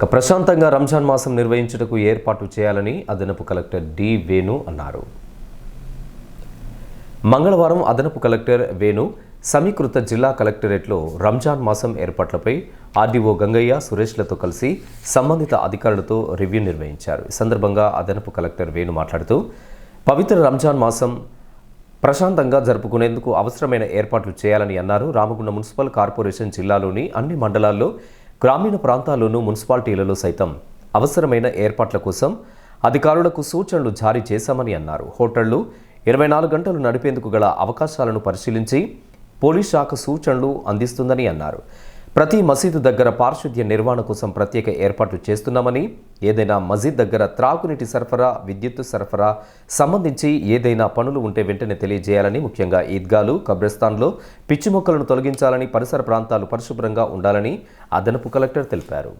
ప్రశాంతంగా రంజాన్ మాసం నిర్వహించుటకు ఏర్పాటు చేయాలని అదనపు కలెక్టర్ డి వేణు అన్నారు. మంగళవారం అదనపు కలెక్టర్ వేణు సమీకృత జిల్లా కలెక్టరేట్లో రంజాన్ మాసం ఏర్పాట్లపై ఆర్డీఓ గంగయ్య, సురేష్లతో కలిసి సంబంధిత అధికారులతో రివ్యూ నిర్వహించారు. ఈ సందర్భంగా అదనపు కలెక్టర్ వేణు మాట్లాడుతూ పవిత్ర రంజాన్ మాసం ప్రశాంతంగా జరుపుకునేందుకు అవసరమైన ఏర్పాట్లు చేయాలని అన్నారు. రామగుండం మున్సిపల్ కార్పొరేషన్ జిల్లాలోని అన్ని మండలాల్లో, గ్రామీణ ప్రాంతాల్లోనూ మున్సిపాలిటీలలో సైతం అవసరమైన ఏర్పాట్ల కోసం అధికారులకు సూచనలు జారీ చేశామని అన్నారు. హోటళ్లు 24 గంటలు నడిపేందుకు గల అవకాశాలను పరిశీలించి పోలీస్ శాఖ సూచనలు అందిస్తుందని అన్నారు. ప్రతి మసీదు దగ్గర పారిశుద్ధ్య నిర్వహణ కోసం ప్రత్యేక ఏర్పాట్లు చేస్తున్నామని, ఏదైనా మసీద్ దగ్గర త్రాగునీటి సరఫరా, విద్యుత్తు సరఫరా సంబంధించి ఏదైనా పనులు ఉంటే వెంటనే తెలియజేయాలని, ముఖ్యంగా ఈద్గాలు, కబ్రస్థాన్లో పిచ్చి మొక్కలను తొలగించాలని, పరిసర ప్రాంతాలు పరిశుభ్రంగా ఉండాలని అదనపు కలెక్టర్ తెలిపారు.